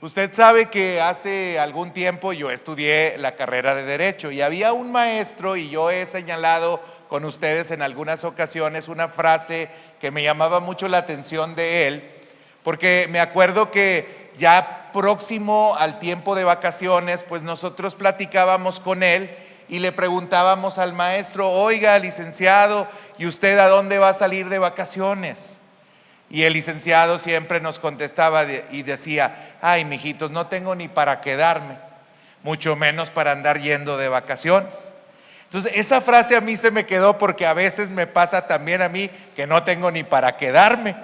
Usted sabe que hace algún tiempo yo estudié la carrera de Derecho y había un maestro, y yo he señalado con ustedes en algunas ocasiones una frase que me llamaba mucho la atención de él, porque me acuerdo que ya próximo al tiempo de vacaciones, pues nosotros platicábamos con él y le preguntábamos al maestro: oiga, licenciado, ¿y usted a dónde va a salir de vacaciones? Y el licenciado siempre nos contestaba y decía: ay, mijitos, no tengo ni para quedarme, mucho menos para andar yendo de vacaciones. Entonces, esa frase a mí se me quedó, porque a veces me pasa también a mí que no tengo ni para quedarme,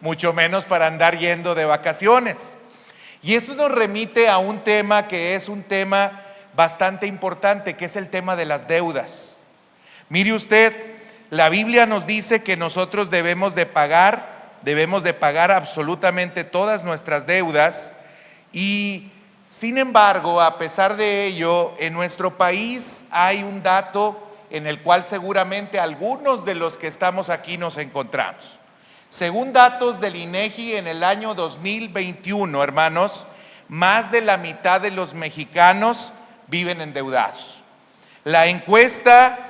mucho menos para andar yendo de vacaciones. Y eso nos remite a un tema que es un tema bastante importante, que es el tema de las deudas. Mire usted, la Biblia nos dice que nosotros debemos de pagar absolutamente todas nuestras deudas, y sin embargo, a pesar de ello, en nuestro país hay un dato en el cual seguramente algunos de los que estamos aquí nos encontramos. Según datos del INEGI, en el año 2021, hermanos, más de la mitad de los mexicanos viven endeudados. La encuesta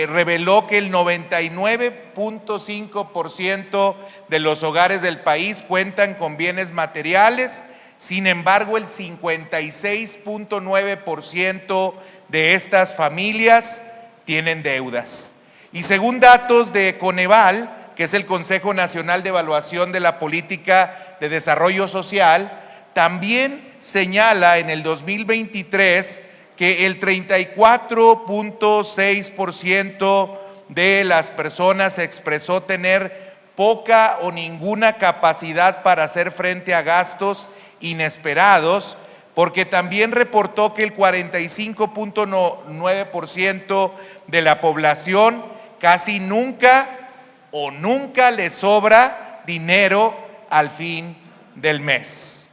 reveló que el 99.5% de los hogares del país cuentan con bienes materiales. Sin embargo, el 56.9% de estas familias tienen deudas. Y según datos de Coneval, que es el Consejo Nacional de Evaluación de la Política de Desarrollo Social, también señala en el 2023 que el 34.6% de las personas expresó tener poca o ninguna capacidad para hacer frente a gastos inesperados, porque también reportó que el 45.9% de la población casi nunca le sobra dinero al fin del mes.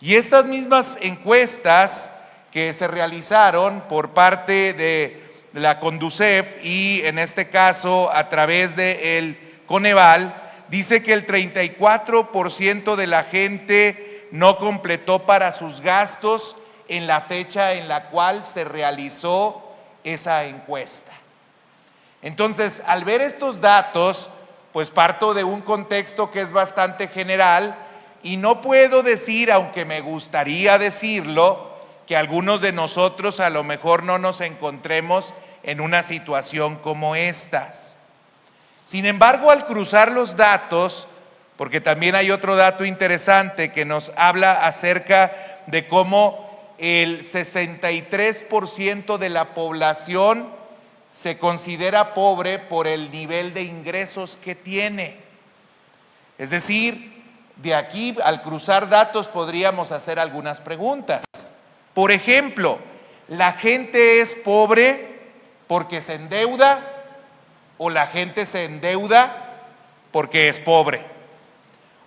Y estas mismas encuestas que se realizaron por parte de la Conducef y en este caso a través del Coneval, dice que el 34% de la gente no completó para sus gastos en la fecha en la cual se realizó esa encuesta. Entonces, al ver estos datos, pues parto de un contexto que es bastante general, y no puedo decir, aunque me gustaría decirlo, que algunos de nosotros a lo mejor no nos encontremos en una situación como estas. Sin embargo, al cruzar los datos, porque también hay otro dato interesante que nos habla acerca de cómo el 63% de la población se considera pobre por el nivel de ingresos que tiene. Es decir, de aquí al cruzar datos podríamos hacer algunas preguntas. Por ejemplo, ¿la gente es pobre porque se endeuda o la gente se endeuda porque es pobre?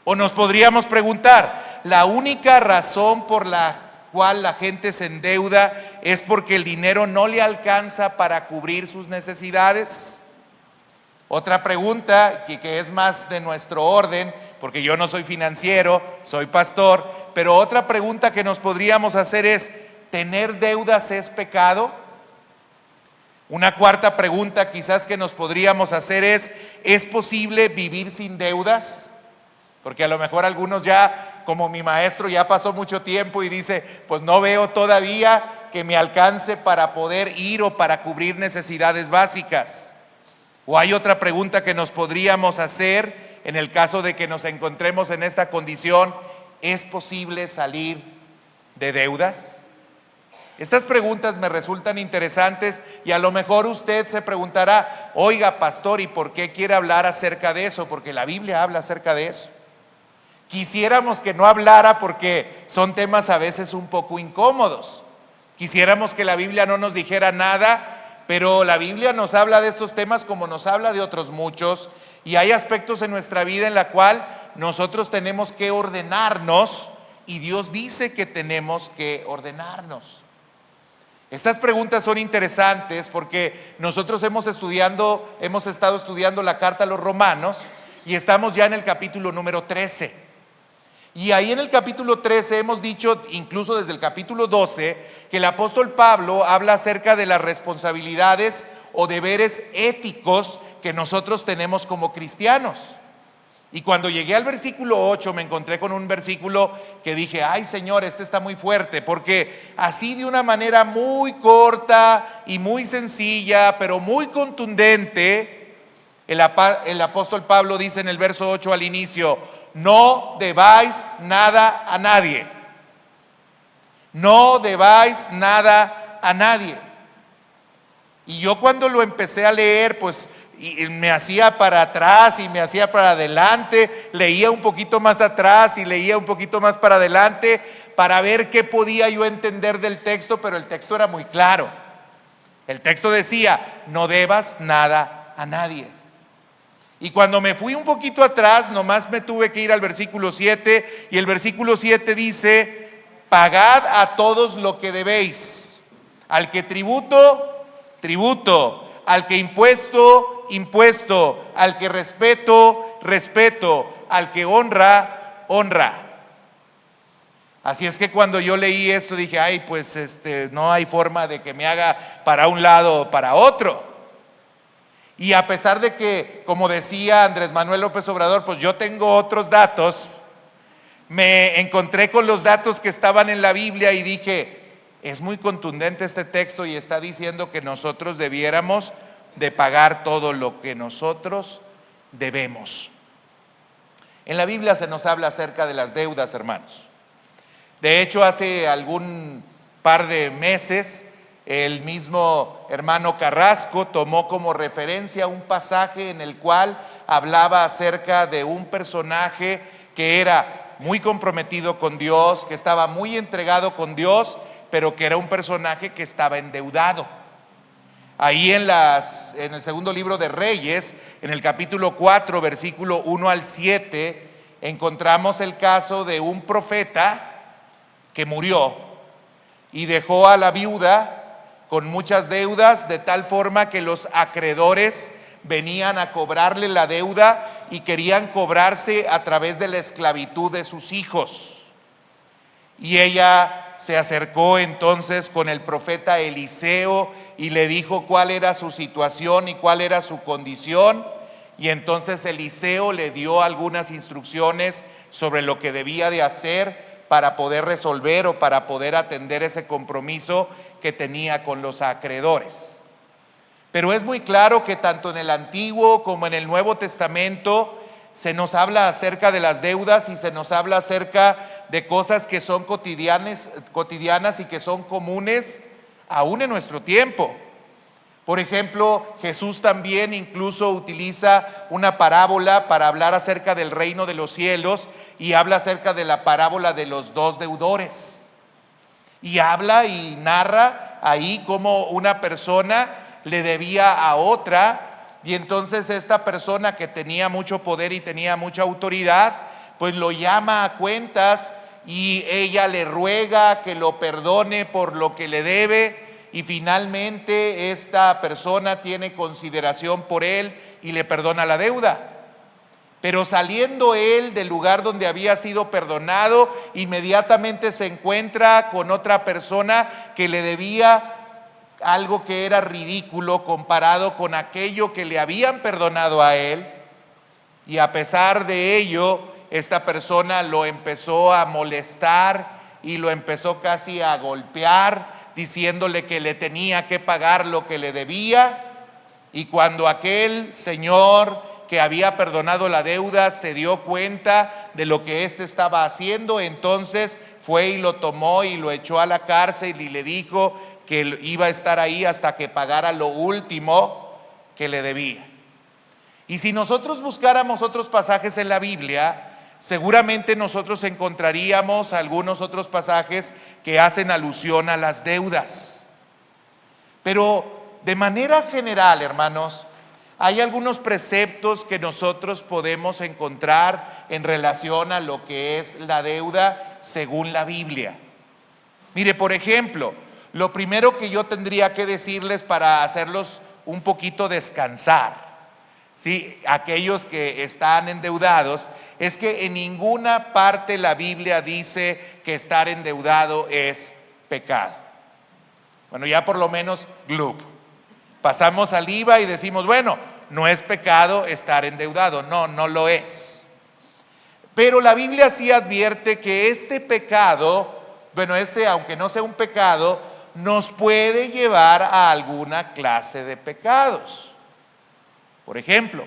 O nos podríamos preguntar, ¿la única razón por la cual la gente se endeuda es porque el dinero no le alcanza para cubrir sus necesidades? Otra pregunta que es más de nuestro orden, porque yo no soy financiero, soy pastor, pero otra pregunta que nos podríamos hacer es: ¿tener deudas es pecado? Una cuarta pregunta quizás que nos podríamos hacer ¿es posible vivir sin deudas? Porque a lo mejor algunos ya, como mi maestro, ya pasó mucho tiempo y dice: pues no veo todavía que me alcance para poder ir o para cubrir necesidades básicas. O hay otra pregunta que nos podríamos hacer en el caso de que nos encontremos en esta condición: ¿es posible salir de deudas? Estas preguntas me resultan interesantes y a lo mejor usted se preguntará: oiga, pastor, ¿y por qué quiere hablar acerca de eso? Porque la Biblia habla acerca de eso. Quisiéramos que no hablara porque son temas a veces un poco incómodos. Quisiéramos que la Biblia no nos dijera nada, pero la Biblia nos habla de estos temas como nos habla de otros muchos, y hay aspectos en nuestra vida en la cual nosotros tenemos que ordenarnos, y Dios dice que tenemos que ordenarnos. Estas preguntas son interesantes porque nosotros hemos estado estudiando la carta a los Romanos y estamos ya en el capítulo número 13. Y ahí en el capítulo 13 hemos dicho, incluso desde el capítulo 12, que el apóstol Pablo habla acerca de las responsabilidades o deberes éticos que nosotros tenemos como cristianos. Y cuando llegué al versículo 8 me encontré con un versículo que dije, ay Señor, este está muy fuerte, porque así de una manera muy corta y muy sencilla, pero muy contundente, el apóstol Pablo dice en el verso 8 al inicio: no debáis nada a nadie. No debáis nada a nadie. Y yo cuando lo empecé a leer, pues y me hacía para atrás y me hacía para adelante, leía un poquito más atrás y leía un poquito más para adelante para ver qué podía yo entender del texto, pero el texto era muy claro. El texto decía: no debas nada a nadie. Y cuando me fui un poquito atrás, nomás me tuve que ir al versículo 7, y el versículo 7 dice: pagad a todos lo que debéis, al que tributo, tributo, al que impuesto, impuesto, al que respeto, respeto, al que honra, honra. Así es que cuando yo leí esto dije, ay, pues no hay forma de que me haga para un lado o para otro. Y a pesar de que, como decía Andrés Manuel López Obrador, pues yo tengo otros datos, me encontré con los datos que estaban en la Biblia y dije, es muy contundente este texto y está diciendo que nosotros debiéramos de pagar todo lo que nosotros debemos. En la Biblia se nos habla acerca de las deudas, hermanos. De hecho, hace algún par de meses, el mismo hermano Carrasco tomó como referencia un pasaje en el cual hablaba acerca de un personaje que era muy comprometido con Dios, que estaba muy entregado con Dios, pero que era un personaje que estaba endeudado. Ahí en el segundo libro de Reyes, en el capítulo 4, versículo 1 al 7, encontramos el caso de un profeta que murió y dejó a la viuda con muchas deudas, de tal forma que los acreedores venían a cobrarle la deuda y querían cobrarse a través de la esclavitud de sus hijos. Y ella se acercó entonces con el profeta Eliseo y le dijo cuál era su situación y cuál era su condición. Y entonces Eliseo le dio algunas instrucciones sobre lo que debía de hacer para poder resolver o para poder atender ese compromiso que tenía con los acreedores. Pero es muy claro que tanto en el Antiguo como en el Nuevo Testamento se nos habla acerca de las deudas y se nos habla acerca de cosas que son cotidianas y que son comunes aún en nuestro tiempo. Por ejemplo, Jesús también incluso utiliza una parábola para hablar acerca del reino de los cielos y habla acerca de la parábola de los dos deudores. Y habla y narra ahí cómo una persona le debía a otra y entonces esta persona que tenía mucho poder y tenía mucha autoridad, pues lo llama a cuentas y ella le ruega que lo perdone por lo que le debe. Y finalmente esta persona tiene consideración por él y le perdona la deuda. Pero saliendo él del lugar donde había sido perdonado, inmediatamente se encuentra con otra persona que le debía algo que era ridículo comparado con aquello que le habían perdonado a él. Y a pesar de ello, esta persona lo empezó a molestar y lo empezó casi a golpear, diciéndole que le tenía que pagar lo que le debía. Y cuando aquel señor que había perdonado la deuda se dio cuenta de lo que éste estaba haciendo, entonces fue y lo tomó y lo echó a la cárcel y le dijo que iba a estar ahí hasta que pagara lo último que le debía. Y si nosotros buscáramos otros pasajes en la Biblia, seguramente nosotros encontraríamos algunos otros pasajes que hacen alusión a las deudas. Pero de manera general, hermanos, hay algunos preceptos que nosotros podemos encontrar en relación a lo que es la deuda según la Biblia. Mire, por ejemplo, lo primero que yo tendría que decirles para hacerlos un poquito descansar ¿sí?, aquellos que están endeudados, es que en ninguna parte la Biblia dice que estar endeudado es pecado. Bueno, ya por lo menos GLUB. Pasamos al IVA y decimos, bueno, no es pecado estar endeudado. No, no lo es. Pero la Biblia sí advierte que este pecado, bueno, aunque no sea un pecado, nos puede llevar a alguna clase de pecados. Por ejemplo,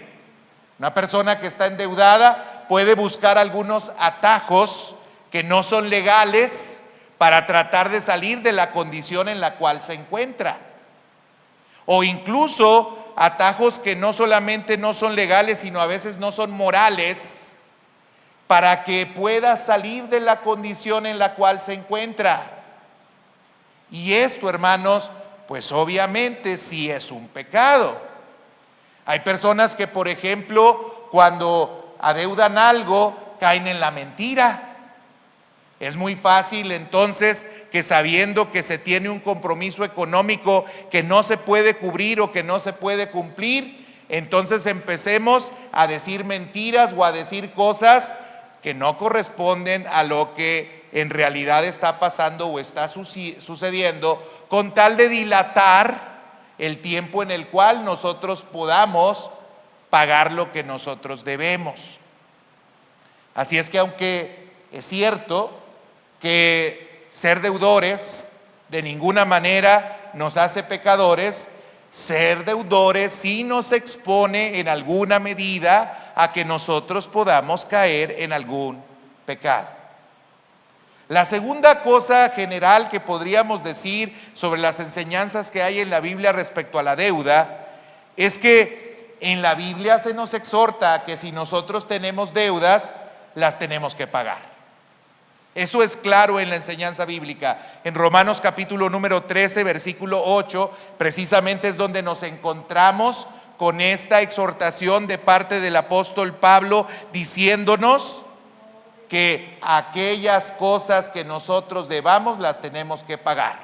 una persona que está endeudada puede buscar algunos atajos que no son legales para tratar de salir de la condición en la cual se encuentra. O incluso atajos que no solamente no son legales, sino a veces no son morales, para que pueda salir de la condición en la cual se encuentra. Y esto, hermanos, pues obviamente sí es un pecado. Hay personas que, por ejemplo, cuando adeudan algo, caen en la mentira. Es muy fácil entonces que, sabiendo que se tiene un compromiso económico que no se puede cubrir o que no se puede cumplir, entonces empecemos a decir mentiras o a decir cosas que no corresponden a lo que en realidad está pasando o está sucediendo, con tal de dilatar el tiempo en el cual nosotros podamos pagar lo que nosotros debemos. Así es que, aunque es cierto que ser deudores de ninguna manera nos hace pecadores, ser deudores sí nos expone en alguna medida a que nosotros podamos caer en algún pecado. La segunda cosa general que podríamos decir sobre las enseñanzas que hay en la Biblia respecto a la deuda es que en la Biblia se nos exhorta a que si nosotros tenemos deudas, las tenemos que pagar. Eso es claro en la enseñanza bíblica. En Romanos capítulo número 13, versículo 8, precisamente es donde nos encontramos con esta exhortación de parte del apóstol Pablo, diciéndonos que aquellas cosas que nosotros debamos las tenemos que pagar.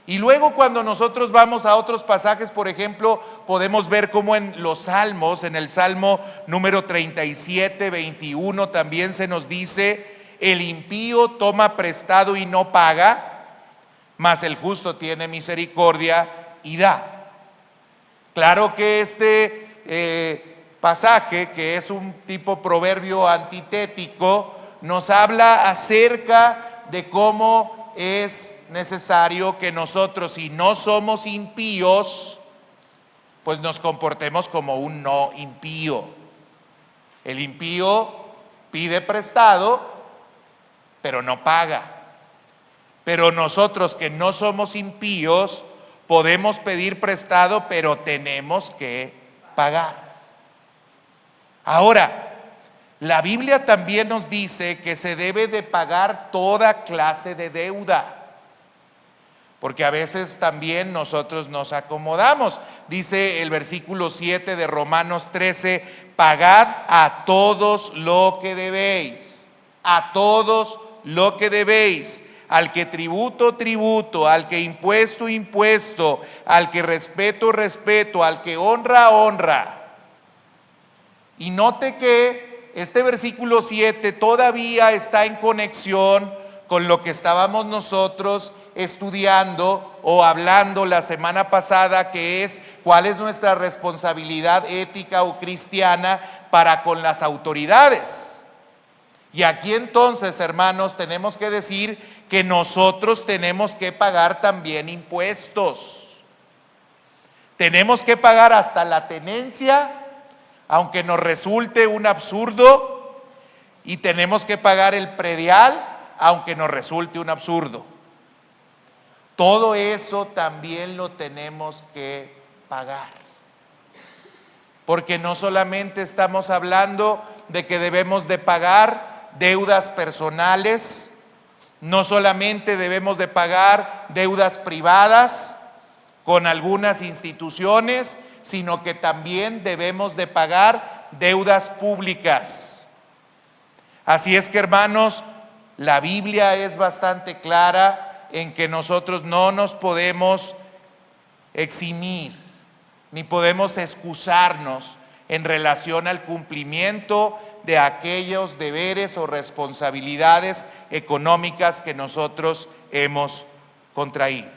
Y luego, cuando nosotros vamos a otros pasajes, por ejemplo, podemos ver cómo en los salmos, en el Salmo número 37, 21, también se nos dice: el impío toma prestado y no paga, mas el justo tiene misericordia y da. Claro que este pasaje, que es un tipo proverbio antitético, nos habla acerca de cómo es necesario que nosotros, si no somos impíos, pues nos comportemos como un no impío. El impío pide prestado, pero no paga. Pero nosotros, que no somos impíos, podemos pedir prestado, pero tenemos que pagar. Ahora, la Biblia también nos dice que se debe de pagar toda clase de deuda, porque a veces también nosotros nos acomodamos. Dice el versículo 7 de Romanos 13: pagad a todos lo que debéis, a todos lo que debéis, al que tributo, tributo, al que impuesto, impuesto, al que respeto, respeto, al que honra, honra. Y note que este versículo 7 todavía está en conexión con lo que estábamos nosotros estudiando o hablando la semana pasada, que es cuál es nuestra responsabilidad ética o cristiana para con las autoridades. Y aquí entonces, hermanos, tenemos que decir que nosotros tenemos que pagar también impuestos. Tenemos que pagar hasta la tenencia, aunque nos resulte un absurdo, y tenemos que pagar el predial, aunque nos resulte un absurdo. Todo eso también lo tenemos que pagar. Porque no solamente estamos hablando de que debemos de pagar deudas personales, no solamente debemos de pagar deudas privadas con algunas instituciones, sino que también debemos de pagar deudas públicas. Así es que, hermanos, la Biblia es bastante clara en que nosotros no nos podemos eximir ni podemos excusarnos en relación al cumplimiento de aquellos deberes o responsabilidades económicas que nosotros hemos contraído.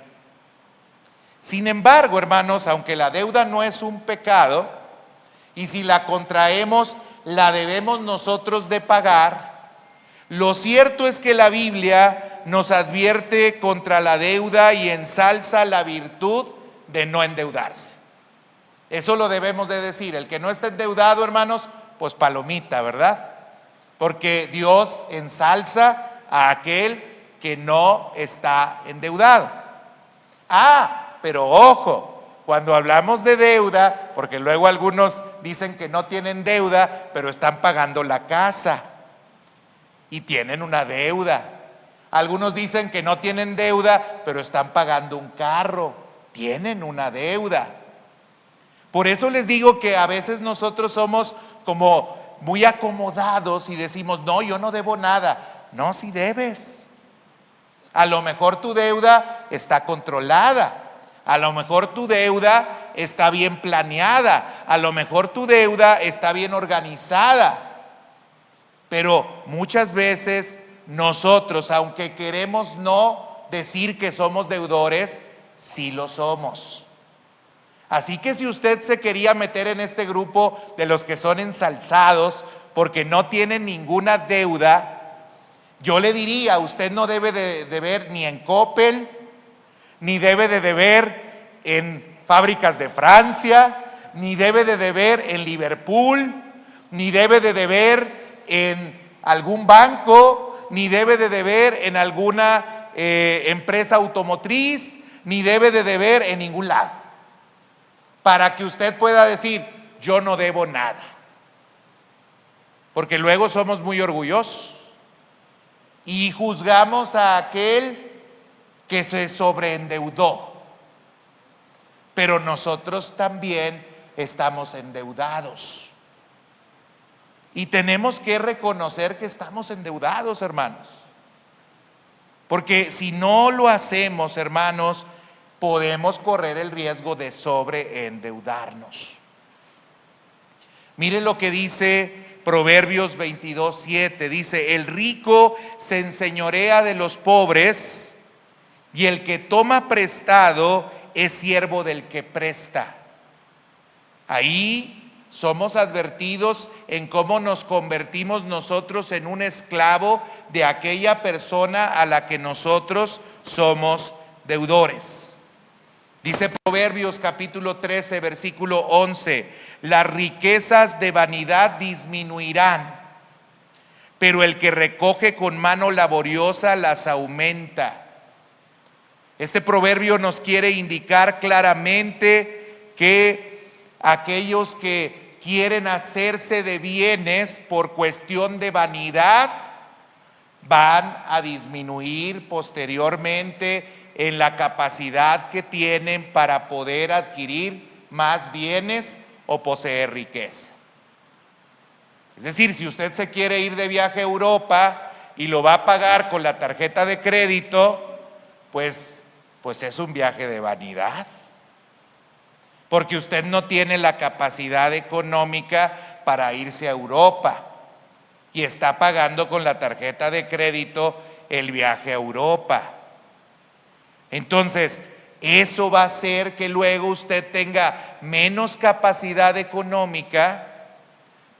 Sin embargo, hermanos, aunque la deuda no es un pecado, y si la contraemos, la debemos nosotros de pagar, lo cierto es que la Biblia nos advierte contra la deuda y ensalza la virtud de no endeudarse. Eso lo debemos de decir. El que no está endeudado, hermanos, pues palomita, ¿verdad? Porque Dios ensalza a aquel que no está endeudado. Pero ojo, cuando hablamos de deuda, porque luego algunos dicen que no tienen deuda, pero están pagando la casa y tienen una deuda. Algunos dicen que no tienen deuda, pero están pagando un carro, tienen una deuda. Por eso les digo que a veces nosotros somos como muy acomodados y decimos, no, yo no debo nada. No, sí debes. A lo mejor tu deuda está controlada. A lo mejor tu deuda está bien planeada. A lo mejor tu deuda está bien organizada. Pero muchas veces nosotros, aunque queremos no decir que somos deudores, sí lo somos. Así que si usted se quería meter en este grupo de los que son ensalzados porque no tienen ninguna deuda, yo le diría, usted no debe de deber ni en Coppel, ni debe de deber en Fábricas de Francia, ni debe de deber en Liverpool, ni debe de deber en algún banco, ni debe de deber en alguna empresa automotriz, ni debe de deber en ningún lado, para que usted pueda decir, yo no debo nada. Porque luego somos muy orgullosos y juzgamos a aquel que se sobreendeudó. Pero nosotros también estamos endeudados. Y tenemos que reconocer que estamos endeudados, hermanos. Porque si no lo hacemos, hermanos, podemos correr el riesgo de sobreendeudarnos. Miren lo que dice Proverbios 22:7. Dice, el rico se enseñorea de los pobres y el que toma prestado es siervo del que presta. Ahí somos advertidos en cómo nos convertimos nosotros en un esclavo de aquella persona a la que nosotros somos deudores. Dice Proverbios capítulo 13, versículo 11, las riquezas de vanidad disminuirán, pero el que recoge con mano laboriosa las aumenta. Este proverbio nos quiere indicar claramente que aquellos que quieren hacerse de bienes por cuestión de vanidad van a disminuir posteriormente en la capacidad que tienen para poder adquirir más bienes o poseer riqueza. Es decir, si usted se quiere ir de viaje a Europa y lo va a pagar con la tarjeta de crédito, pues es un viaje de vanidad, porque usted no tiene la capacidad económica para irse a Europa y está pagando con la tarjeta de crédito el viaje a Europa. Entonces, eso va a hacer que luego usted tenga menos capacidad económica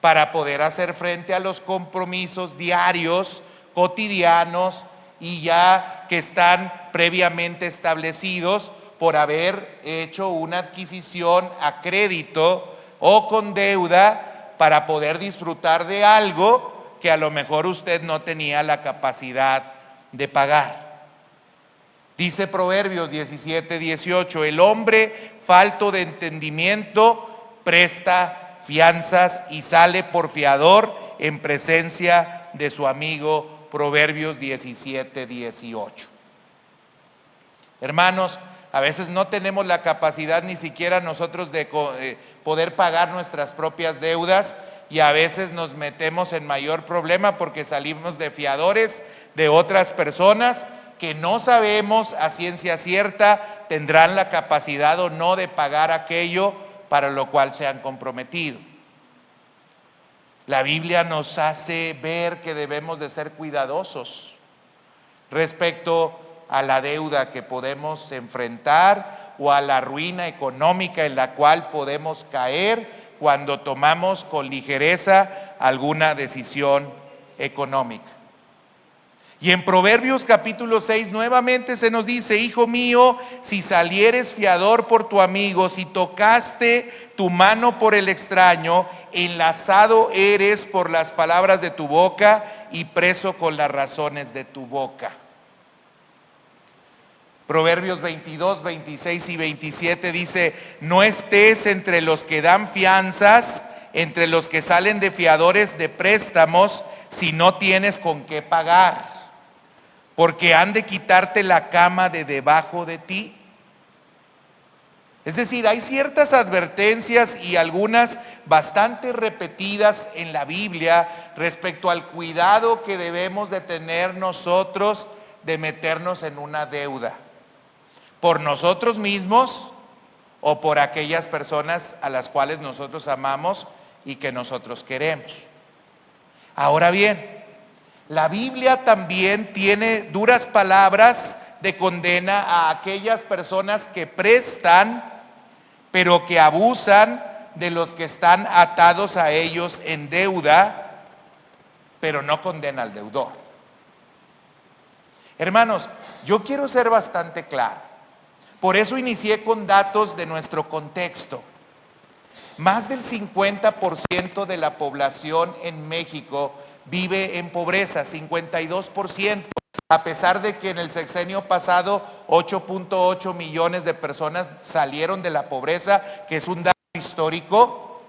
para poder hacer frente a los compromisos diarios, cotidianos y ya que están previamente establecidos por haber hecho una adquisición a crédito o con deuda para poder disfrutar de algo que a lo mejor usted no tenía la capacidad de pagar. Dice Proverbios 17:18, el hombre falto de entendimiento presta fianzas y sale por fiador en presencia de su amigo. Proverbios 17:18. Hermanos, a veces no tenemos la capacidad ni siquiera nosotros de poder pagar nuestras propias deudas y a veces nos metemos en mayor problema porque salimos de fiadores de otras personas que no sabemos a ciencia cierta tendrán la capacidad o no de pagar aquello para lo cual se han comprometido. La Biblia nos hace ver que debemos de ser cuidadosos respecto a la deuda que podemos enfrentar o a la ruina económica en la cual podemos caer cuando tomamos con ligereza alguna decisión económica. Y en Proverbios capítulo 6 nuevamente se nos dice: hijo mío, si salieres fiador por tu amigo, si tocaste tu mano por el extraño, enlazado eres por las palabras de tu boca y preso con las razones de tu boca. Proverbios 22, 26 y 27 dice: no estés entre los que dan fianzas, entre los que salen de fiadores de préstamos, si no tienes con qué pagar, porque han de quitarte la cama de debajo de ti. Es decir, hay ciertas advertencias y algunas bastante repetidas en la Biblia respecto al cuidado que debemos de tener nosotros de meternos en una deuda, por nosotros mismos o por aquellas personas a las cuales nosotros amamos y que nosotros queremos. Ahora bien, la Biblia también tiene duras palabras de condena a aquellas personas que prestan, pero que abusan de los que están atados a ellos en deuda, pero no condena al deudor. Hermanos, yo quiero ser bastante claro. Por eso inicié con datos de nuestro contexto. Más del 50% de la población en México vive en pobreza, 52%, a pesar de que en el sexenio pasado 8.8 millones de personas salieron de la pobreza, que es un dato histórico.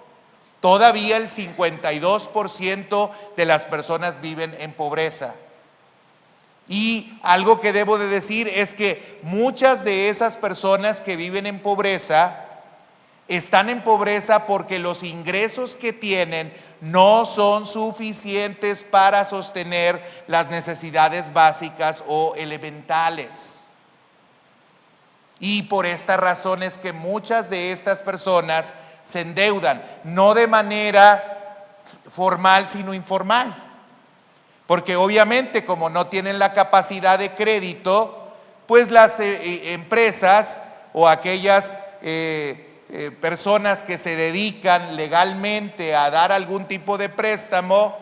Todavía el 52% de las personas viven en pobreza. Y algo que debo de decir es que muchas de esas personas que viven en pobreza están en pobreza porque los ingresos que tienen no son suficientes para sostener las necesidades básicas o elementales. Y por esta razón es que muchas de estas personas se endeudan, no de manera formal, sino informal. Porque obviamente, como no tienen la capacidad de crédito, pues las empresas o aquellas personas que se dedican legalmente a dar algún tipo de préstamo,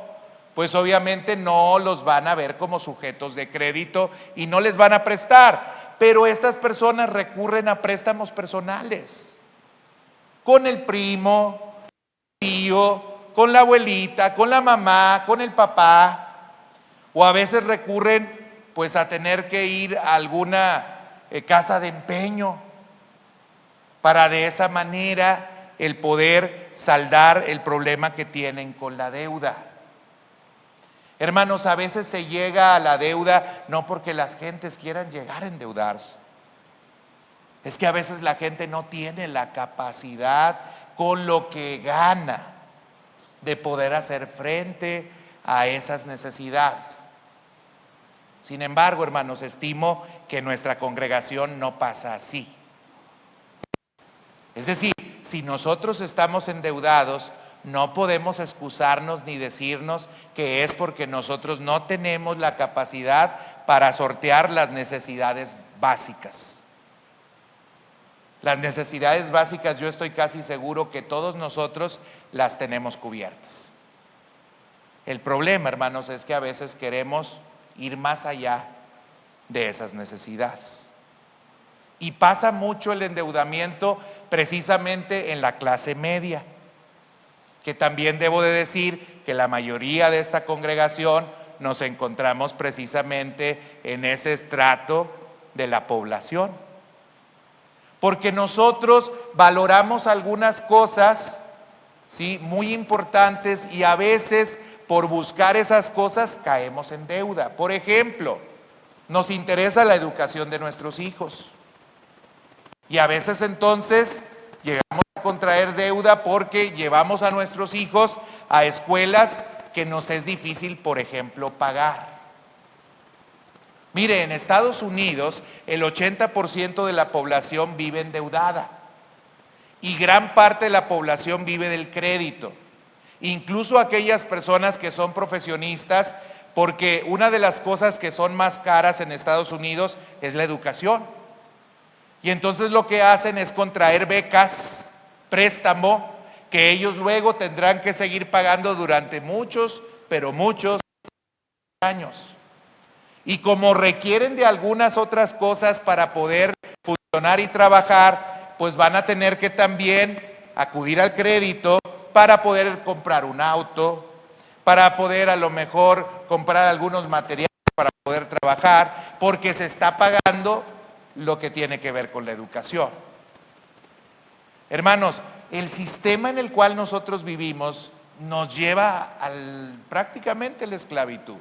pues obviamente no los van a ver como sujetos de crédito y no les van a prestar. Pero estas personas recurren a préstamos personales, con el primo, el tío, con la abuelita, con la mamá, con el papá. O a veces recurren pues a tener que ir a alguna casa de empeño para de esa manera el poder saldar el problema que tienen con la deuda. Hermanos, a veces se llega a la deuda no porque las gentes quieran llegar a endeudarse. Es que a veces la gente no tiene la capacidad con lo que gana de poder hacer frente a esas necesidades. Sin embargo, hermanos, estimo que nuestra congregación no pasa así. Es decir, si nosotros estamos endeudados, no podemos excusarnos ni decirnos que es porque nosotros no tenemos la capacidad para sortear las necesidades básicas. Las necesidades básicas, yo estoy casi seguro que todos nosotros las tenemos cubiertas. El problema, hermanos, es que a veces queremos ir más allá de esas necesidades. Y pasa mucho el endeudamiento precisamente en la clase media, que también debo de decir que la mayoría de esta congregación nos encontramos precisamente en ese estrato de la población. Porque nosotros valoramos algunas cosas, ¿sí?, muy importantes, y a veces por buscar esas cosas caemos en deuda. Por ejemplo, nos interesa la educación de nuestros hijos. Y a veces entonces llegamos a contraer deuda porque llevamos a nuestros hijos a escuelas que nos es difícil, por ejemplo, pagar. Mire, en Estados Unidos el 80% de la población vive endeudada. y gran parte de la población vive del crédito. Incluso aquellas personas que son profesionistas, porque una de las cosas que son más caras en Estados Unidos es la educación. Y entonces lo que hacen es contraer becas, préstamo, que ellos luego tendrán que seguir pagando durante muchos, pero muchos años. Y como requieren de algunas otras cosas para poder funcionar y trabajar, pues van a tener que también acudir al crédito para poder comprar un auto, para poder a lo mejor comprar algunos materiales para poder trabajar, porque se está pagando lo que tiene que ver con la educación. Hermanos, el sistema en el cual nosotros vivimos nos lleva prácticamente a la esclavitud.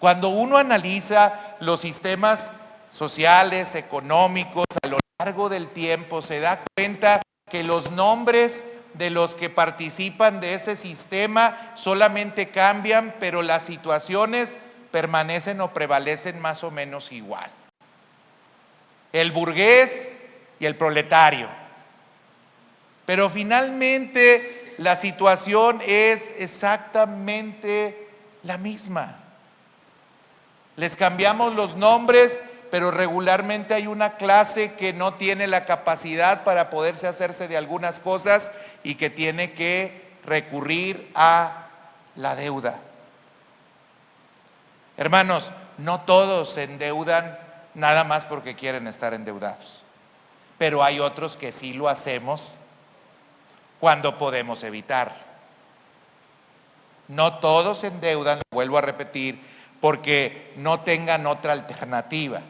Cuando uno analiza los sistemas sociales, económicos, a lo largo del tiempo, se da cuenta que los nombres de los que participan de ese sistema solamente cambian, pero las situaciones permanecen o prevalecen más o menos igual. El burgués y el proletario. Pero finalmente la situación es exactamente la misma. Les cambiamos los nombres, pero regularmente hay una clase que no tiene la capacidad para poderse hacerse de algunas cosas y que tiene que recurrir a la deuda. Hermanos, no todos se endeudan nada más porque quieren estar endeudados, pero hay otros que sí lo hacemos cuando podemos evitar. No todos se endeudan, lo vuelvo a repetir, porque no tengan otra alternativa.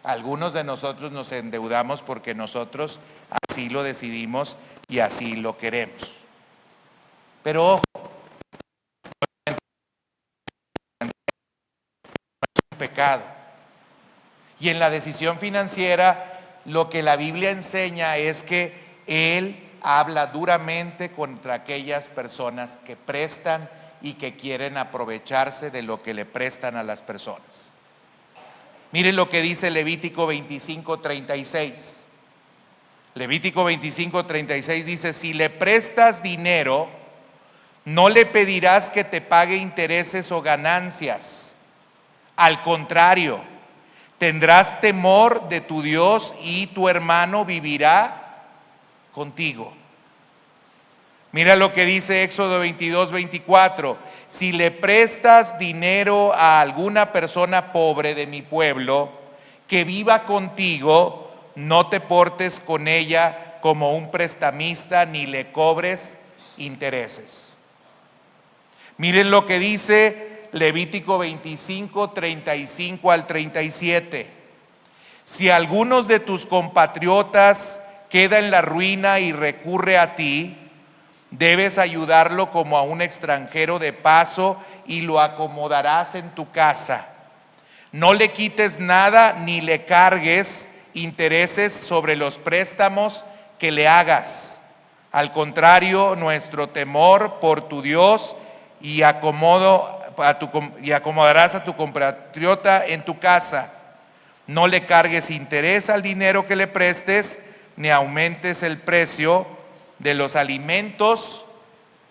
Algunos de nosotros nos endeudamos porque nosotros así lo decidimos y así lo queremos. Pero ojo, es un pecado. Y en la decisión financiera, lo que la Biblia enseña es que Él habla duramente contra aquellas personas que prestan y que quieren aprovecharse de lo que le prestan a las personas. Miren lo que dice Levítico 25:36. Levítico 25:36 dice: si le prestas dinero, no le pedirás que te pague intereses o ganancias. Al contrario, tendrás temor de tu Dios y tu hermano vivirá contigo. Mira lo que dice Éxodo 22:24. Si le prestas dinero a alguna persona pobre de mi pueblo que viva contigo, no te portes con ella como un prestamista ni le cobres intereses. Miren lo que dice Levítico 25:35 al 37. Si algunos de tus compatriotas queda en la ruina y recurre a ti, debes ayudarlo como a un extranjero de paso y lo acomodarás en tu casa. No le quites nada ni le cargues intereses sobre los préstamos que le hagas. Al contrario, nuestro temor por tu Dios y acomodarás a tu compatriota en tu casa. No le cargues interés al dinero que le prestes, ni aumentes el precio de los alimentos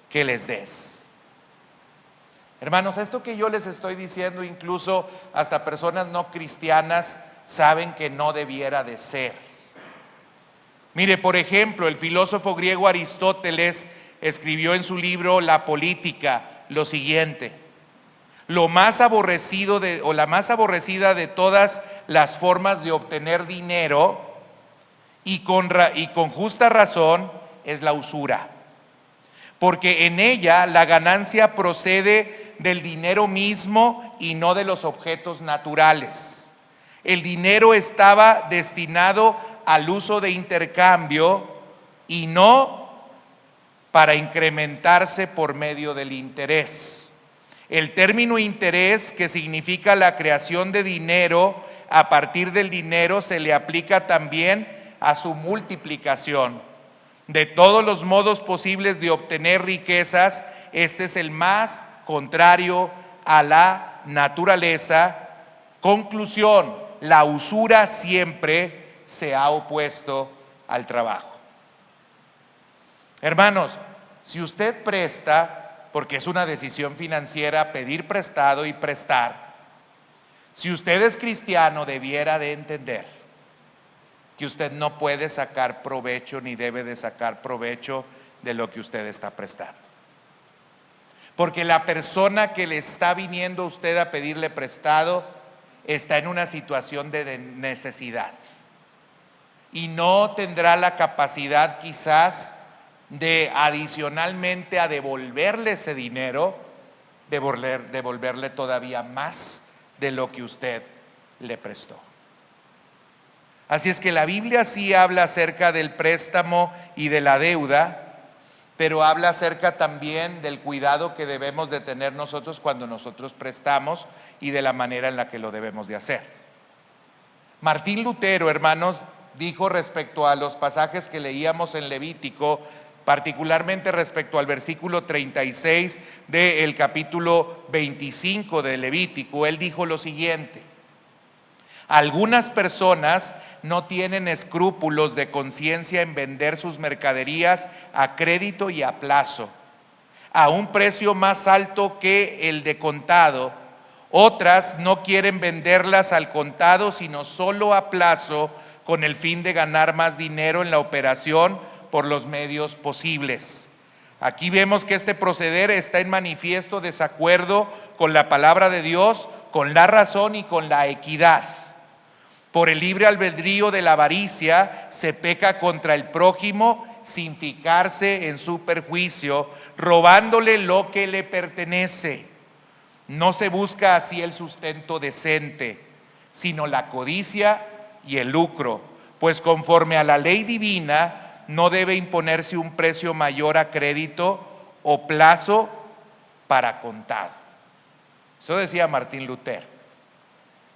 que les des. Hermanos, esto que yo les estoy diciendo, incluso hasta personas no cristianas saben que no debiera de ser. Mire, por ejemplo, el filósofo griego Aristóteles escribió en su libro La Política lo siguiente: lo más aborrecido la más aborrecida de todas las formas de obtener dinero, y con justa razón, es la usura, porque en ella la ganancia procede del dinero mismo y no de los objetos naturales. El dinero estaba destinado al uso de intercambio y no para incrementarse por medio del interés. El término interés, que significa la creación de dinero a partir del dinero, se le aplica también a su multiplicación. De todos los modos posibles de obtener riquezas, este es el más contrario a la naturaleza. Conclusión: la usura siempre se ha opuesto al trabajo. Hermanos, si usted presta, porque es una decisión financiera pedir prestado y prestar, si usted es cristiano debiera de entender que usted no puede sacar provecho ni debe de sacar provecho de lo que usted está prestando. Porque la persona que le está viniendo a usted a pedirle prestado está en una situación de necesidad y no tendrá la capacidad quizás de adicionalmente a devolverle ese dinero, devolverle todavía más de lo que usted le prestó. Así es que la Biblia sí habla acerca del préstamo y de la deuda, pero habla acerca también del cuidado que debemos de tener nosotros cuando nosotros prestamos y de la manera en la que lo debemos de hacer. Martín Lutero, hermanos, dijo respecto a los pasajes que leíamos en Levítico, particularmente respecto al versículo 36 del capítulo 25 de Levítico, él dijo lo siguiente: algunas personas no tienen escrúpulos de conciencia en vender sus mercaderías a crédito y a plazo, a un precio más alto que el de contado. Otras no quieren venderlas al contado, sino solo a plazo, con el fin de ganar más dinero en la operación por los medios posibles. Aquí vemos que este proceder está en manifiesto desacuerdo con la palabra de Dios, con la razón y con la equidad. Por el libre albedrío de la avaricia se peca contra el prójimo sin fijarse en su perjuicio, robándole lo que le pertenece. No se busca así el sustento decente, sino la codicia y el lucro, pues conforme a la ley divina no debe imponerse un precio mayor a crédito o plazo para contado. Eso decía Martín Lutero.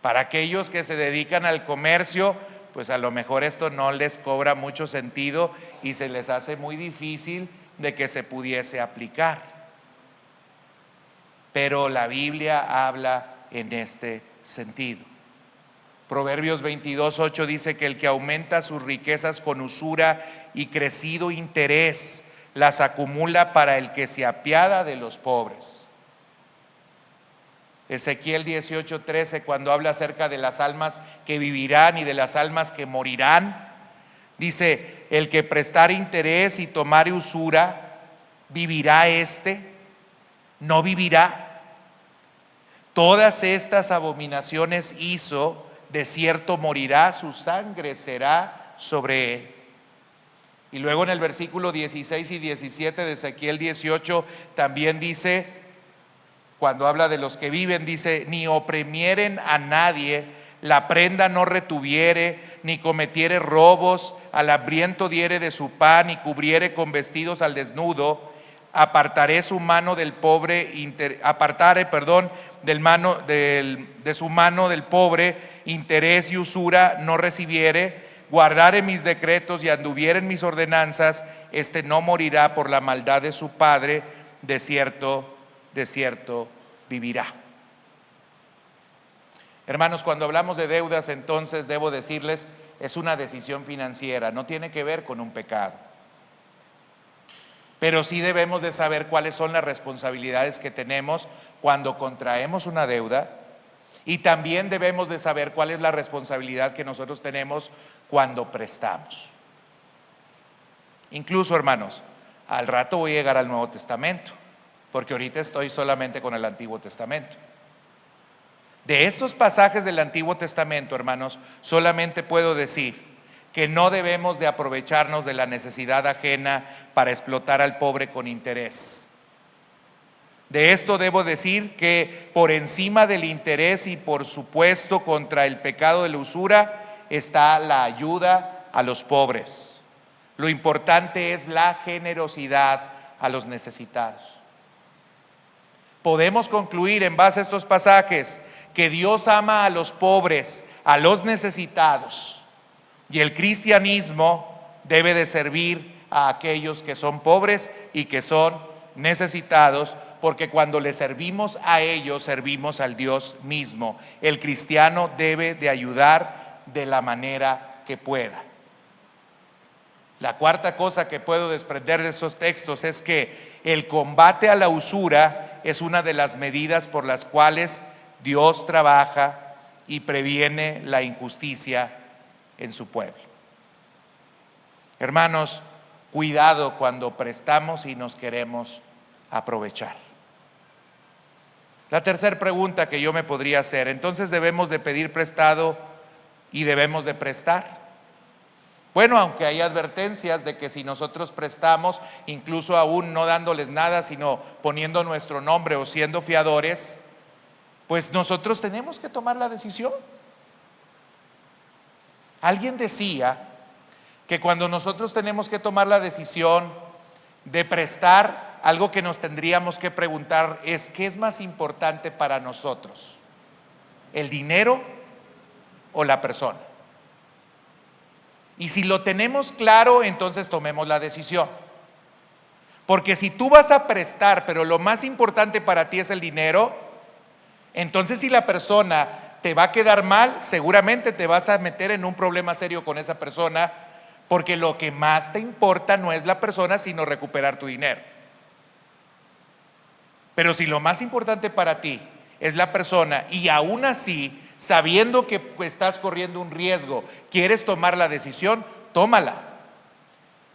Para aquellos que se dedican al comercio, pues a lo mejor esto no les cobra mucho sentido y se les hace muy difícil de que se pudiese aplicar. Pero la Biblia habla en este sentido. Proverbios 22:8 dice que el que aumenta sus riquezas con usura y crecido interés, las acumula para el que se apiada de los pobres. Ezequiel 18:13, cuando habla acerca de las almas que vivirán y de las almas que morirán, dice: el que prestare interés y tomare usura, ¿vivirá no vivirá? Todas estas abominaciones hizo, de cierto morirá, su sangre será sobre él. Y luego en el versículo 16 y 17 de Ezequiel 18 también dice, cuando habla de los que viven, dice: ni oprimieren a nadie, la prenda no retuviere, ni cometiere robos, al hambriento diere de su pan, y cubriere con vestidos al desnudo, apartaré su mano del pobre, de su mano del pobre, interés y usura no recibiere, guardare mis decretos y anduviere en mis ordenanzas, este no morirá por la maldad de su padre, de cierto vivirá. Hermanos, cuando hablamos de deudas, entonces debo decirles, es una decisión financiera, no tiene que ver con un pecado. Pero sí debemos de saber cuáles son las responsabilidades que tenemos cuando contraemos una deuda, y también debemos de saber cuál es la responsabilidad que nosotros tenemos cuando prestamos. Incluso, hermanos, al rato voy a llegar al Nuevo Testamento, porque ahorita estoy solamente con el Antiguo Testamento. De estos pasajes del Antiguo Testamento, hermanos, solamente puedo decir que no debemos de aprovecharnos de la necesidad ajena para explotar al pobre con interés. De esto debo decir que por encima del interés y por supuesto contra el pecado de la usura está la ayuda a los pobres. Lo importante es la generosidad a los necesitados. Podemos concluir en base a estos pasajes que Dios ama a los pobres, a los necesitados, y el cristianismo debe de servir a aquellos que son pobres y que son necesitados, porque cuando le servimos a ellos, servimos al Dios mismo. El cristiano debe de ayudar de la manera que pueda. La cuarta cosa que puedo desprender de esos textos es que el combate a la usura es una de las medidas por las cuales Dios trabaja y previene la injusticia en su pueblo. Hermanos, cuidado cuando prestamos y nos queremos aprovechar. La tercera pregunta que yo me podría hacer, entonces debemos de pedir prestado y debemos de prestar. Bueno, aunque hay advertencias de que si nosotros prestamos, incluso aún no dándoles nada, sino poniendo nuestro nombre o siendo fiadores, pues nosotros tenemos que tomar la decisión. Alguien decía que cuando nosotros tenemos que tomar la decisión de prestar, algo que nos tendríamos que preguntar es: ¿qué es más importante para nosotros? ¿El dinero o la persona? Y si lo tenemos claro, entonces tomemos la decisión. Porque si tú vas a prestar, pero lo más importante para ti es el dinero, entonces si la persona te va a quedar mal, seguramente te vas a meter en un problema serio con esa persona, porque lo que más te importa no es la persona, sino recuperar tu dinero. Pero si lo más importante para ti es la persona y aún así, sabiendo que estás corriendo un riesgo, quieres tomar la decisión, tómala.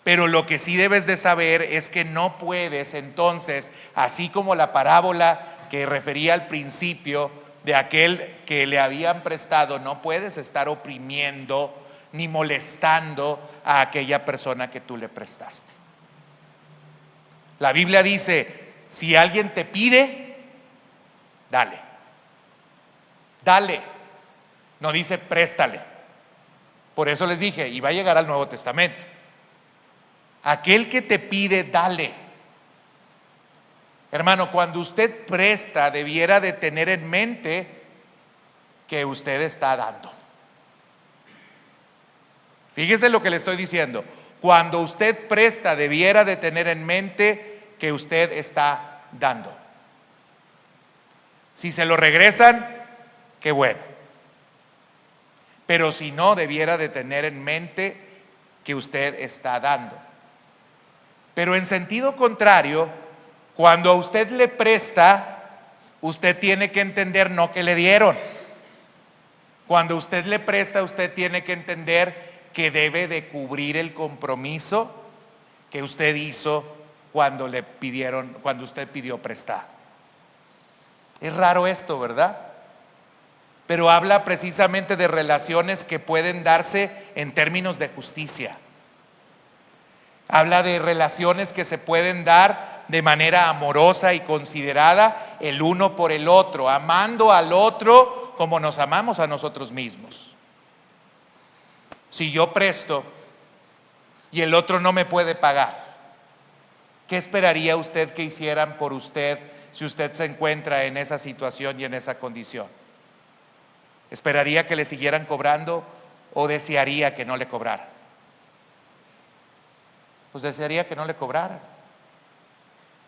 Pero lo que sí debes de saber es que no puedes entonces, así como la parábola que refería al principio de aquel que le habían prestado, no puedes estar oprimiendo ni molestando a aquella persona que tú le prestaste. La Biblia dice: si alguien te pide, dale. Dale. No dice préstale. Por eso les dije, y va a llegar al Nuevo Testamento. Aquel que te pide, dale. Hermano, cuando usted presta, debiera de tener en mente que usted está dando. Fíjese lo que le estoy diciendo. Cuando usted presta, debiera de tener en mente que usted está dando. Si se lo regresan, qué bueno. Pero si no, debiera de tener en mente que usted está dando. Pero en sentido contrario, cuando a usted le presta, usted tiene que entender no que le dieron. Cuando usted le presta, usted tiene que entender que debe de cubrir el compromiso que usted hizo cuando le pidieron, cuando usted pidió prestado. Es raro esto, ¿verdad? Pero habla precisamente de relaciones que pueden darse en términos de justicia. Habla de relaciones que se pueden dar de manera amorosa y considerada el uno por el otro, amando al otro como nos amamos a nosotros mismos. Si yo presto y el otro no me puede pagar, ¿qué esperaría usted que hicieran por usted si usted se encuentra en esa situación y en esa condición? ¿Esperaría que le siguieran cobrando o desearía que no le cobraran? Pues desearía que no le cobraran.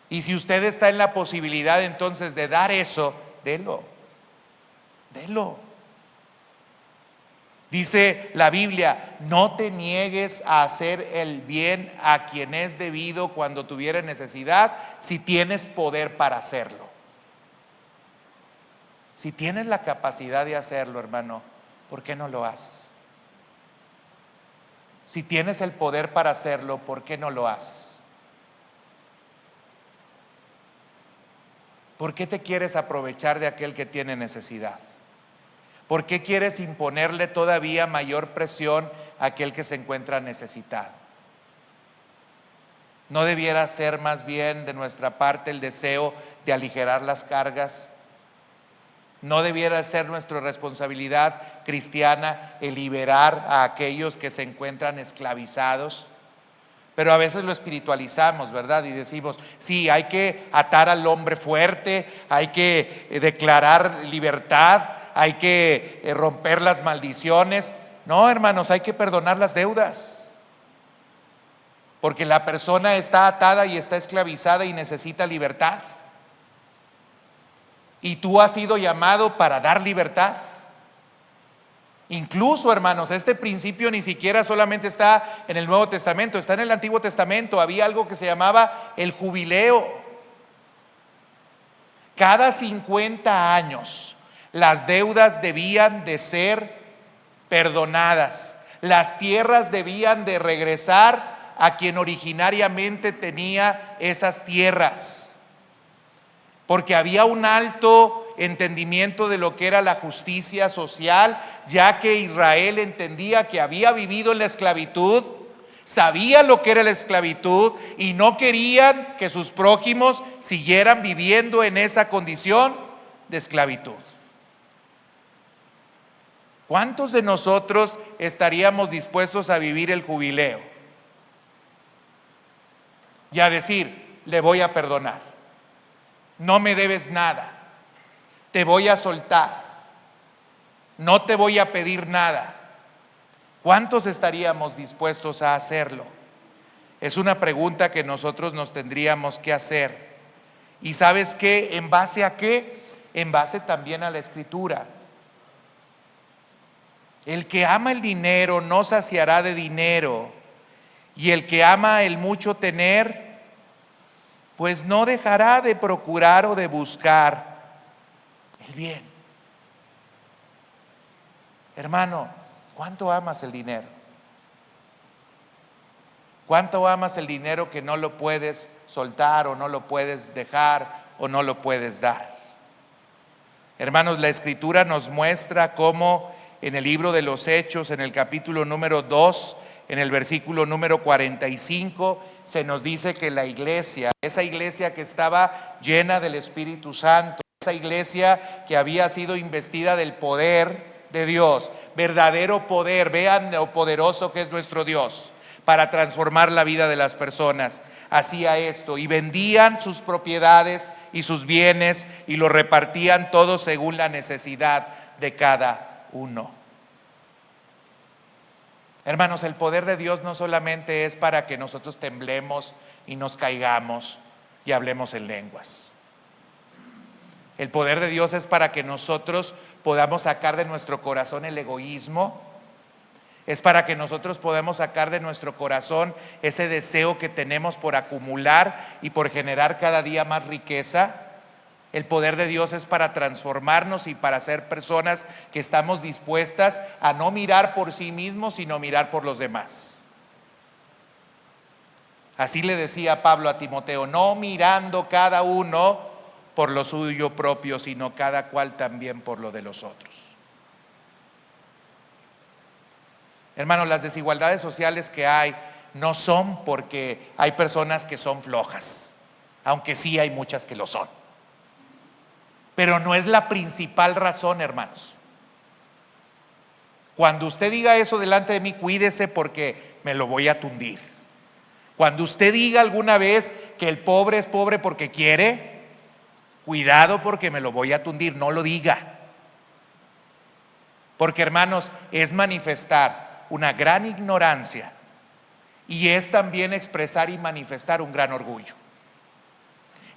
Y si usted está en la posibilidad entonces de dar eso, délo. Délo. Dice la Biblia: no te niegues a hacer el bien a quien es debido cuando tuviere necesidad, si tienes poder para hacerlo. Si tienes la capacidad de hacerlo, hermano, ¿por qué no lo haces? Si tienes el poder para hacerlo, ¿por qué no lo haces? ¿Por qué te quieres aprovechar de aquel que tiene necesidad? ¿Por qué quieres imponerle todavía mayor presión a aquel que se encuentra necesitado? ¿No debiera ser más bien de nuestra parte el deseo de aligerar las cargas? ¿No debiera ser nuestra responsabilidad cristiana el liberar a aquellos que se encuentran esclavizados? Pero a veces lo espiritualizamos, ¿verdad? Y decimos: sí, hay que atar al hombre fuerte, hay que declarar libertad, hay que romper las maldiciones. No, hermanos, hay que perdonar las deudas. Porque la persona está atada y está esclavizada y necesita libertad. Y tú has sido llamado para dar libertad. Incluso, hermanos, este principio ni siquiera solamente está en el Nuevo Testamento, está en el Antiguo Testamento. Había algo que se llamaba el jubileo. Cada 50 años las deudas debían de ser perdonadas. Las tierras debían de regresar a quien originariamente tenía esas tierras, porque había un alto entendimiento de lo que era la justicia social, ya que Israel entendía que había vivido en la esclavitud, sabía lo que era la esclavitud y no querían que sus prójimos siguieran viviendo en esa condición de esclavitud. ¿Cuántos de nosotros estaríamos dispuestos a vivir el jubileo y a decir, le voy a perdonar, no me debes nada, te voy a soltar, no te voy a pedir nada? ¿Cuántos estaríamos dispuestos a hacerlo? Es una pregunta que nosotros nos tendríamos que hacer. ¿Y sabes qué? ¿En base a qué? En base también a la Escritura. El que ama el dinero no saciará de dinero, y el que ama el mucho tener, pues no dejará de procurar o de buscar el bien. Hermano, ¿cuánto amas el dinero? ¿Cuánto amas el dinero que no lo puedes soltar o no lo puedes dejar o no lo puedes dar? Hermanos, la Escritura nos muestra cómo en el libro de los Hechos, en el capítulo número 2, en el versículo número 45, se nos dice que la iglesia, esa iglesia que estaba llena del Espíritu Santo, esa iglesia que había sido investida del poder de Dios, verdadero poder, vean lo poderoso que es nuestro Dios para transformar la vida de las personas, hacía esto y vendían sus propiedades y sus bienes y lo repartían todos según la necesidad de cada uno. Hermanos, el poder de Dios no solamente es para que nosotros temblemos y nos caigamos y hablemos en lenguas. El poder de Dios es para que nosotros podamos sacar de nuestro corazón el egoísmo. Es para que nosotros podamos sacar de nuestro corazón ese deseo que tenemos por acumular y por generar cada día más riqueza. El poder de Dios es para transformarnos y para ser personas que estamos dispuestas a no mirar por sí mismos, sino mirar por los demás. Así le decía Pablo a Timoteo, no mirando cada uno por lo suyo propio, sino cada cual también por lo de los otros. Hermanos, las desigualdades sociales que hay no son porque hay personas que son flojas, aunque sí hay muchas que lo son. Pero no es la principal razón, hermanos. Cuando usted diga eso delante de mí, cuídese porque me lo voy a tundir. Cuando usted diga alguna vez que el pobre es pobre porque quiere, cuidado porque me lo voy a tundir, no lo diga. Porque, hermanos, es manifestar una gran ignorancia y es también expresar y manifestar un gran orgullo.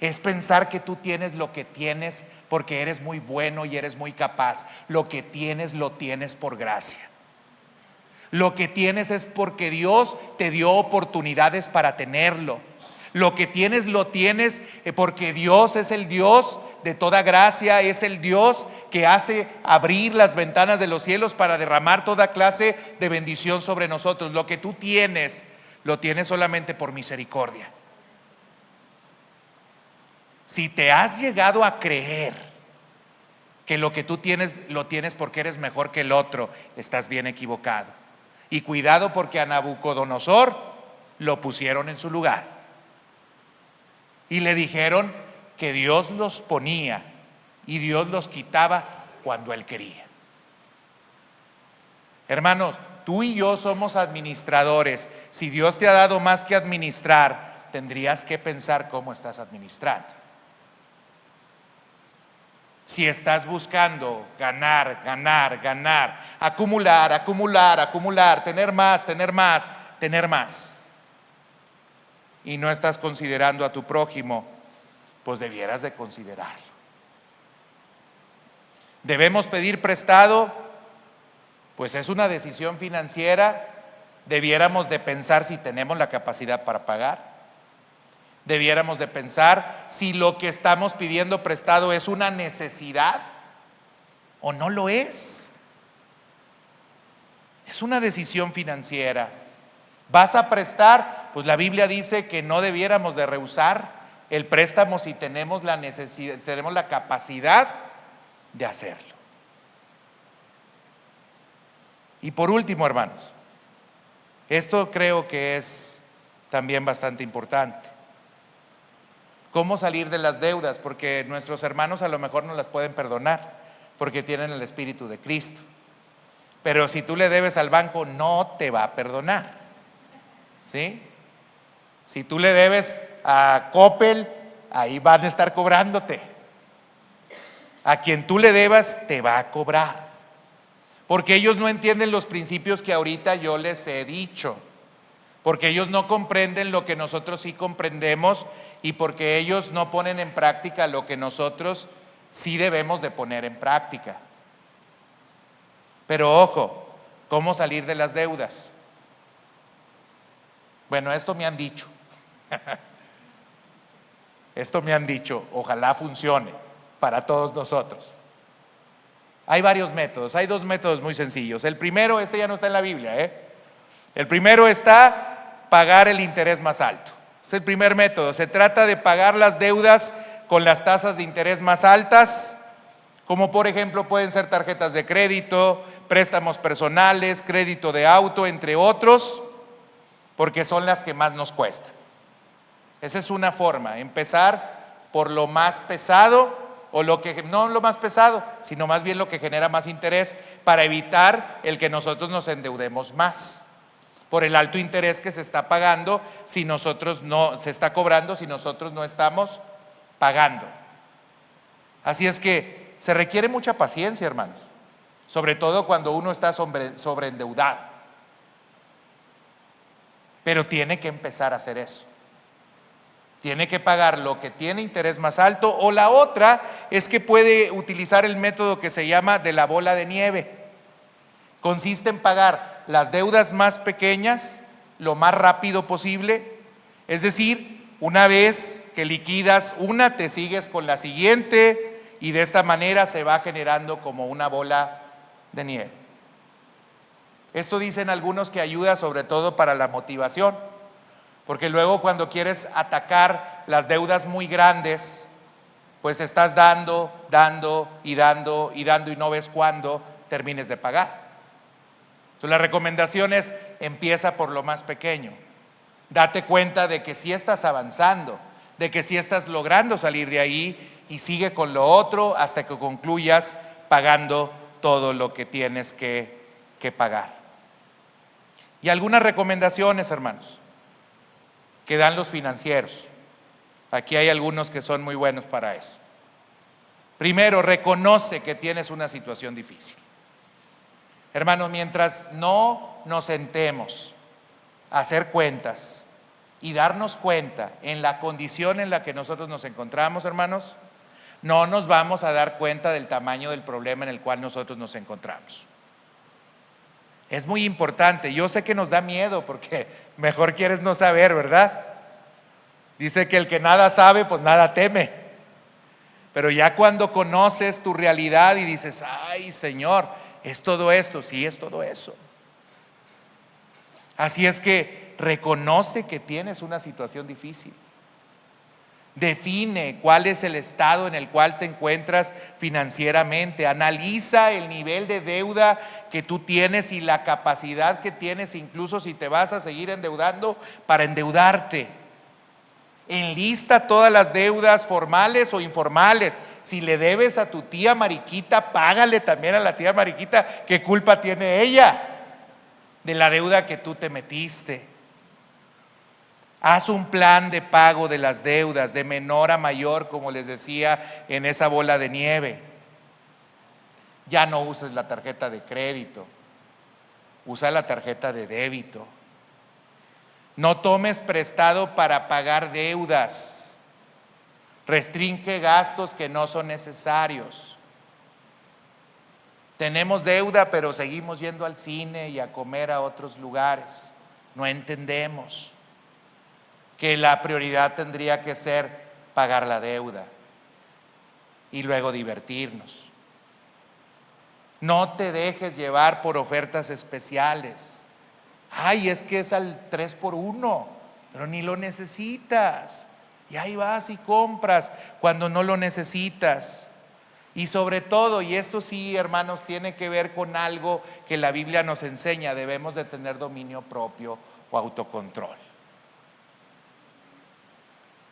Es pensar que tú tienes lo que tienes porque eres muy bueno y eres muy capaz. Lo que tienes lo tienes por gracia. Lo que tienes es porque Dios te dio oportunidades para tenerlo. Lo que tienes lo tienes porque Dios es el Dios de toda gracia, es el Dios que hace abrir las ventanas de los cielos para derramar toda clase de bendición sobre nosotros. Lo que tú tienes, lo tienes solamente por misericordia. Si te has llegado a creer que lo que tú tienes lo tienes porque eres mejor que el otro, estás bien equivocado. Y cuidado porque a Nabucodonosor lo pusieron en su lugar. Y le dijeron que Dios los ponía y Dios los quitaba cuando Él quería. Hermanos, tú y yo somos administradores. Si Dios te ha dado más que administrar, tendrías que pensar cómo estás administrando. Si estás buscando ganar, ganar, ganar, acumular, acumular, acumular, tener más, tener más, tener más, y no estás considerando a tu prójimo, pues debieras de considerarlo. Debemos pedir prestado Pues es una decisión financiera. Debiéramos de pensar si tenemos la capacidad para pagar. Debiéramos de pensar si lo que estamos pidiendo prestado es una necesidad o no lo es. Es una decisión financiera. ¿Vas a prestar? Pues la Biblia dice que no debiéramos de rehusar el préstamo si tenemos la necesidad, tenemos la capacidad de hacerlo. Y por último, hermanos, esto creo que es también bastante importante. ¿Cómo salir de las deudas? Porque nuestros hermanos a lo mejor no las pueden perdonar porque tienen el Espíritu de Cristo. Pero si tú le debes al banco, no te va a perdonar. ¿Sí? Si tú le debes a Coppel, ahí van a estar cobrándote. A quien tú le debas, te va a cobrar. Porque ellos no entienden los principios que ahorita yo les he dicho. Porque ellos no comprenden lo que nosotros sí comprendemos y porque ellos no ponen en práctica lo que nosotros sí debemos de poner en práctica. Pero ojo, ¿cómo salir de las deudas? Bueno, esto me han dicho. Esto me han dicho, ojalá funcione para todos nosotros. Hay varios métodos, hay dos métodos muy sencillos. El primero, este ya no está en la Biblia, El primero está pagar el interés más alto. Es el primer método. Se trata de pagar las deudas con las tasas de interés más altas, como por ejemplo pueden ser tarjetas de crédito, préstamos personales, crédito de auto, entre otros, porque son las que más nos cuestan. Esa es una forma, empezar por lo más pesado, o lo que, no lo más pesado, sino más bien lo que genera más interés, para evitar el que nosotros nos endeudemos más, por el alto interés que se está pagando si nosotros no, se está cobrando si nosotros no estamos pagando. Así es que se requiere mucha paciencia, hermanos, sobre todo cuando uno está sobreendeudado. Pero tiene que empezar a hacer eso. Tiene que pagar lo que tiene interés más alto, o la otra es que puede utilizar el método que se llama de la bola de nieve. Consiste en pagar las deudas más pequeñas lo más rápido posible, es decir, una vez que liquidas una, te sigues con la siguiente y de esta manera se va generando como una bola de nieve. Esto dicen algunos que ayuda sobre todo para la motivación. Porque luego cuando quieres atacar las deudas muy grandes, pues estás dando y no ves cuándo termines de pagar. Entonces la recomendación es, empieza por lo más pequeño. Date cuenta de que sí estás avanzando, de que sí estás logrando salir de ahí y sigue con lo otro hasta que concluyas pagando todo lo que tienes que pagar. Y algunas recomendaciones, hermanos, que dan los financieros. Aquí hay algunos que son muy buenos para eso. Primero, reconoce que tienes una situación difícil. Hermanos, mientras no nos sentemos a hacer cuentas y darnos cuenta en la condición en la que nosotros nos encontramos, hermanos, no nos vamos a dar cuenta del tamaño del problema en el cual nosotros nos encontramos. Es muy importante. Yo sé que nos da miedo porque mejor quieres no saber, ¿verdad? Dice que el que nada sabe, pues nada teme. Pero ya cuando conoces tu realidad y dices, ay, Señor, ¿es todo esto? Sí, es todo eso. Así es que reconoce que tienes una situación difícil. Define cuál es el estado en el cual te encuentras financieramente. Analiza el nivel de deuda que tú tienes y la capacidad que tienes, incluso si te vas a seguir endeudando, para endeudarte. Enlista todas las deudas formales o informales. Si le debes a tu tía Mariquita, págale también a la tía Mariquita. ¿Qué culpa tiene ella de la deuda que tú te metiste? Haz un plan de pago de las deudas de menor a mayor, como les decía, en esa bola de nieve. Ya no uses la tarjeta de crédito, usa la tarjeta de débito. No tomes prestado para pagar deudas. Restringe gastos que no son necesarios. Tenemos deuda, pero seguimos yendo al cine y a comer a otros lugares. No entendemos que la prioridad tendría que ser pagar la deuda y luego divertirnos. No te dejes llevar por ofertas especiales. Ay, es que es al 3x1, pero ni lo necesitas. Y ahí vas y compras cuando no lo necesitas. Y sobre todo, y esto sí, hermanos, tiene que ver con algo que la Biblia nos enseña, debemos de tener dominio propio o autocontrol.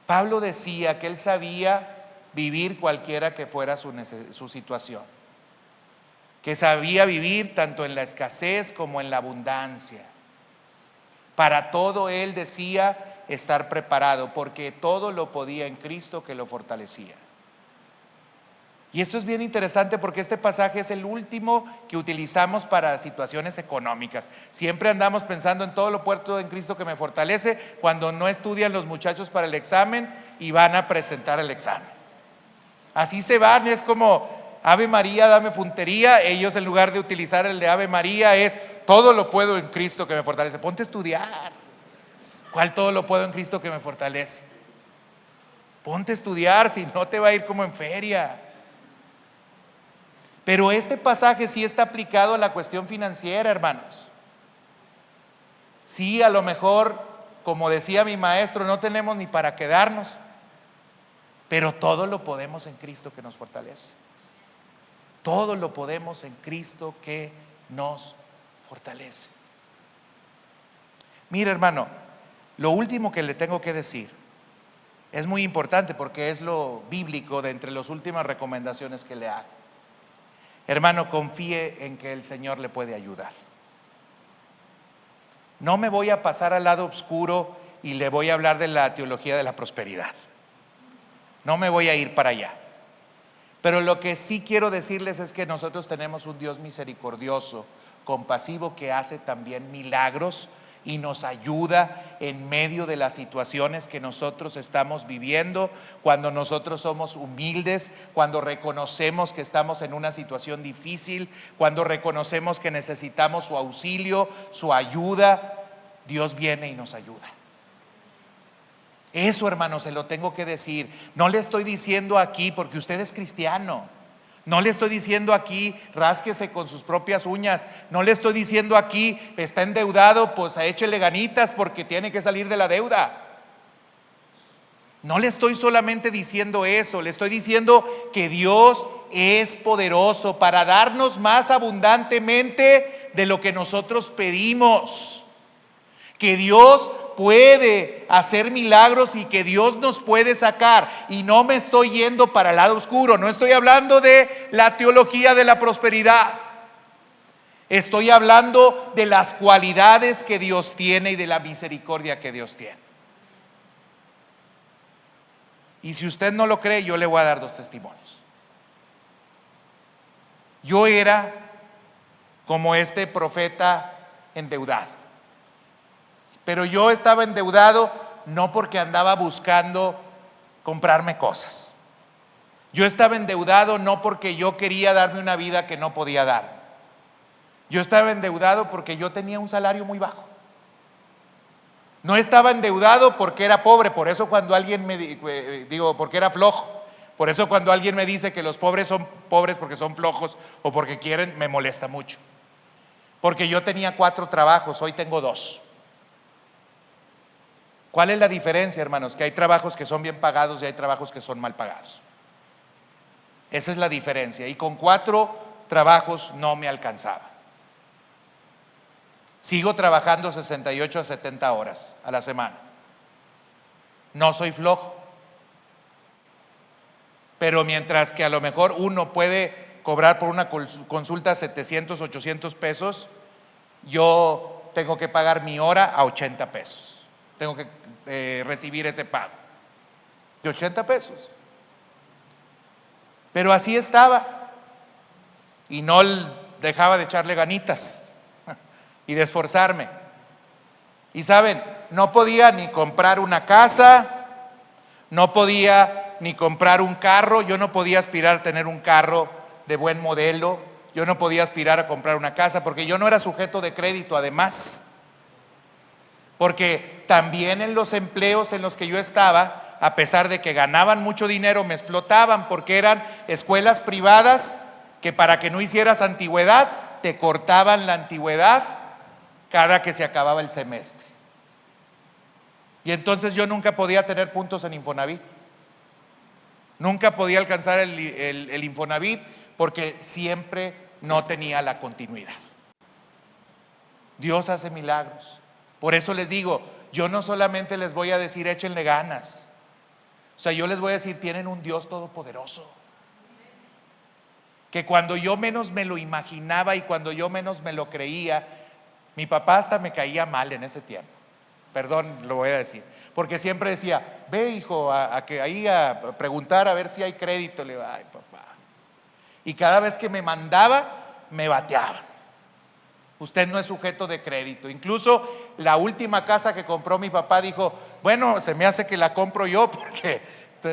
Pablo decía que él sabía vivir cualquiera que fuera su situación, que sabía vivir tanto en la escasez como en la abundancia. Para todo él decía estar preparado, porque todo lo podía en Cristo que lo fortalecía. Y esto es bien interesante porque este pasaje es el último que utilizamos para situaciones económicas. Siempre andamos pensando en todo lo puedo en Cristo que me fortalece cuando no estudian los muchachos para el examen y van a presentar el examen. Así se van, es como Ave María, dame puntería. Ellos, en lugar de utilizar el de Ave María, es todo lo puedo en Cristo que me fortalece. Ponte a estudiar. ¿Cuál todo lo puedo en Cristo que me fortalece? Ponte a estudiar, si no te va a ir como en feria. Pero este pasaje sí está aplicado a la cuestión financiera, hermanos. Sí, a lo mejor, como decía mi maestro, no tenemos ni para quedarnos, pero todo lo podemos en Cristo que nos fortalece. Todo lo podemos en Cristo que nos fortalece. Mira, hermano, lo último que le tengo que decir es muy importante porque es lo bíblico de entre las últimas recomendaciones que le hago. Hermano, confíe en que el Señor le puede ayudar. No me voy a pasar al lado oscuro y le voy a hablar de la teología de la prosperidad. No me voy a ir para allá. Pero lo que sí quiero decirles es que nosotros tenemos un Dios misericordioso, compasivo, que hace también milagros y nos ayuda en medio de las situaciones que nosotros estamos viviendo, cuando nosotros somos humildes, cuando reconocemos que estamos en una situación difícil, cuando reconocemos que necesitamos su auxilio, su ayuda, Dios viene y nos ayuda. Eso, hermano, se lo tengo que decir. No le estoy diciendo aquí porque usted es cristiano. No le estoy diciendo aquí, rásquese con sus propias uñas. No le estoy diciendo aquí, está endeudado, pues échele ganitas porque tiene que salir de la deuda. No le estoy solamente diciendo eso, le estoy diciendo que Dios es poderoso para darnos más abundantemente de lo que nosotros pedimos. Que Dios puede hacer milagros y que Dios nos puede sacar. Y no me estoy yendo para el lado oscuro, no estoy hablando de la teología de la prosperidad. Estoy hablando de las cualidades que Dios tiene y de la misericordia que Dios tiene. Y si usted no lo cree, yo le voy a dar 2 testimonios. Yo era como este profeta endeudado. Pero yo estaba endeudado no porque andaba buscando comprarme cosas. Yo estaba endeudado no porque yo quería darme una vida que no podía dar. Yo estaba endeudado porque yo tenía un salario muy bajo. No estaba endeudado porque era pobre, por eso cuando alguien porque era flojo. Por eso cuando alguien me dice que los pobres son pobres porque son flojos o porque quieren, me molesta mucho. Porque yo tenía 4 trabajos, hoy tengo 2. ¿Cuál es la diferencia, hermanos? Que hay trabajos que son bien pagados y hay trabajos que son mal pagados. Esa es la diferencia. Y con 4 trabajos no me alcanzaba. Sigo trabajando 68 a 70 horas a la semana. No soy flojo. Pero mientras que a lo mejor uno puede cobrar por una consulta 700, 800 pesos, yo tengo que pagar mi hora a 80 pesos. Tengo que recibir ese pago de 80 pesos. Pero así estaba. Y no dejaba de echarle ganitas y de esforzarme. Y saben, no podía ni comprar una casa, no podía ni comprar un carro. Yo no podía aspirar a tener un carro de buen modelo. yo no podía aspirar a comprar una casa porque yo no era sujeto de crédito además. Porque también en los empleos en los que yo estaba, a pesar de que ganaban mucho dinero, me explotaban porque eran escuelas privadas que para que no hicieras antigüedad, te cortaban la antigüedad cada que se acababa el semestre. Y entonces yo nunca podía tener puntos en Infonavit. Nunca podía alcanzar el Infonavit porque siempre no tenía la continuidad. Dios hace milagros. Por eso les digo, yo no solamente les voy a decir échenle ganas. O sea, yo les voy a decir, tienen un Dios todopoderoso. Que cuando yo menos me lo imaginaba y cuando yo menos me lo creía, mi papá hasta me caía mal en ese tiempo. Perdón, lo voy a decir. Porque siempre decía, ve hijo, a preguntar a ver si hay crédito. Le digo, ay papá. Y cada vez que me mandaba, me bateaban. Usted no es sujeto de crédito. Incluso la última casa que compró mi papá dijo, bueno, se me hace que la compro yo porque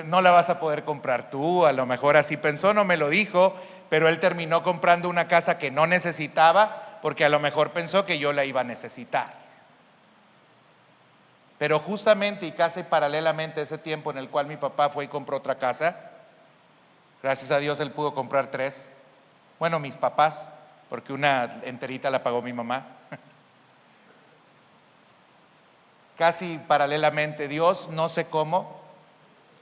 no la vas a poder comprar tú. A lo mejor así pensó, no me lo dijo, pero él terminó comprando una casa que no necesitaba porque a lo mejor pensó que yo la iba a necesitar. Pero justamente y casi paralelamente a ese tiempo en el cual mi papá fue y compró otra casa, gracias a Dios él pudo comprar 3. Bueno, mis papás, porque una enterita la pagó mi mamá. Casi paralelamente Dios, no sé cómo,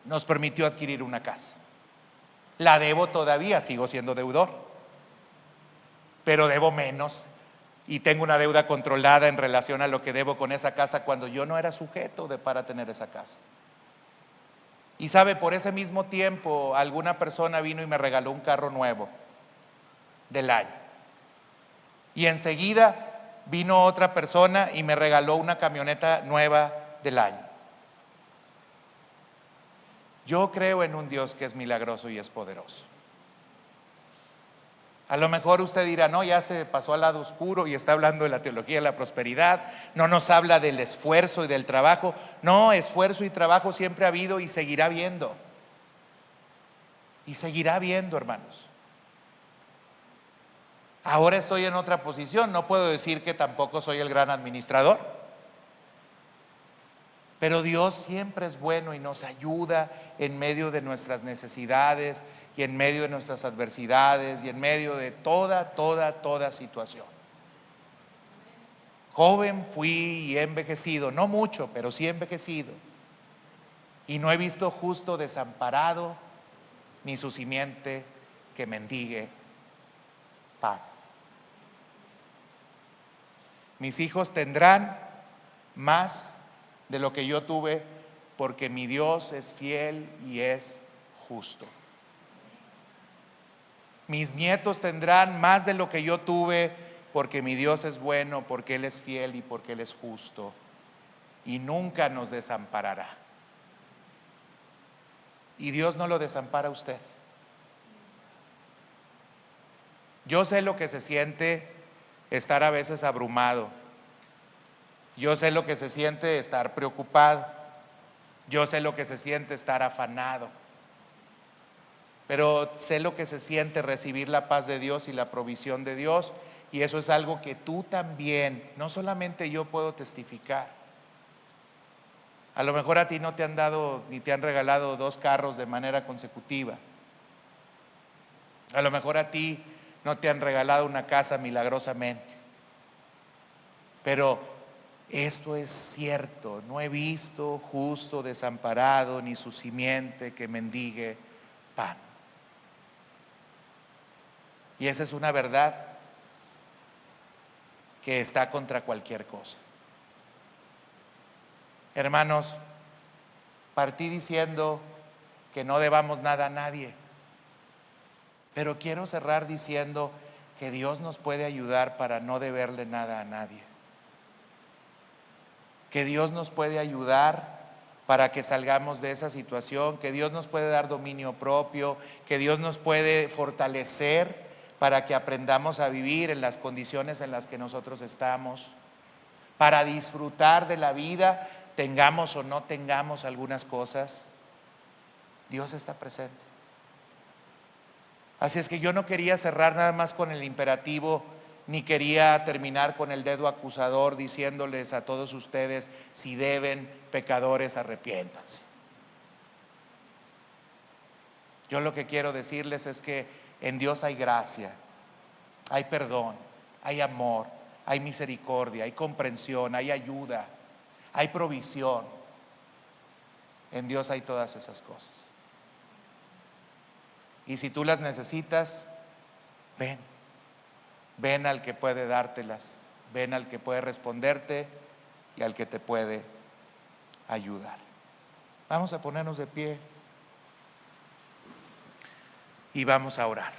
nos permitió adquirir una casa. La debo todavía, sigo siendo deudor, pero debo menos y tengo una deuda controlada en relación a lo que debo con esa casa cuando yo no era sujeto para tener esa casa. Y sabe, por ese mismo tiempo alguna persona vino y me regaló un carro nuevo del año. Y enseguida vino otra persona y me regaló una camioneta nueva del año. Yo creo en un Dios que es milagroso y es poderoso. A lo mejor usted dirá, no, ya se pasó al lado oscuro y está hablando de la teología de la prosperidad, no nos habla del esfuerzo y del trabajo. No, esfuerzo y trabajo siempre ha habido y seguirá habiendo. Y seguirá habiendo, hermanos. Ahora estoy en otra posición, no puedo decir que tampoco soy el gran administrador, pero Dios siempre es bueno y nos ayuda en medio de nuestras necesidades y en medio de nuestras adversidades y en medio de toda situación. Joven fui y he envejecido, no mucho, pero sí he envejecido, y no he visto justo desamparado ni su simiente que mendigue pan. Mis hijos tendrán más de lo que yo tuve porque mi Dios es fiel y es justo. Mis nietos tendrán más de lo que yo tuve porque mi Dios es bueno, porque Él es fiel y porque Él es justo y nunca nos desamparará. Y Dios no lo desampara a usted. Yo sé lo que se siente estar a veces abrumado. Yo sé lo que se siente estar preocupado. Yo sé lo que se siente estar afanado. Pero sé lo que se siente recibir la paz de Dios y la provisión de Dios. Y eso es algo que tú también, no solamente yo puedo testificar. A lo mejor a ti no te han dado ni te han regalado 2 carros de manera consecutiva. A lo mejor a ti no te han regalado una casa milagrosamente. Pero esto es cierto, no he visto justo desamparado ni su simiente que mendigue pan. Y esa es una verdad que está contra cualquier cosa. Hermanos, partí diciendo que no debamos nada a nadie. Pero quiero cerrar diciendo que Dios nos puede ayudar para no deberle nada a nadie. Que Dios nos puede ayudar para que salgamos de esa situación, que Dios nos puede dar dominio propio, que Dios nos puede fortalecer para que aprendamos a vivir en las condiciones en las que nosotros estamos, para disfrutar de la vida, tengamos o no tengamos algunas cosas. Dios está presente. Así es que yo no quería cerrar nada más con el imperativo, ni quería terminar con el dedo acusador diciéndoles a todos ustedes: si deben, pecadores, arrepiéntanse. Yo lo que quiero decirles es que en Dios hay gracia, hay perdón, hay amor, hay misericordia, hay comprensión, hay ayuda, hay provisión. En Dios hay todas esas cosas. Y si tú las necesitas, ven. Ven al que puede dártelas, ven al que puede responderte y al que te puede ayudar. Vamos a ponernos de pie y vamos a orar.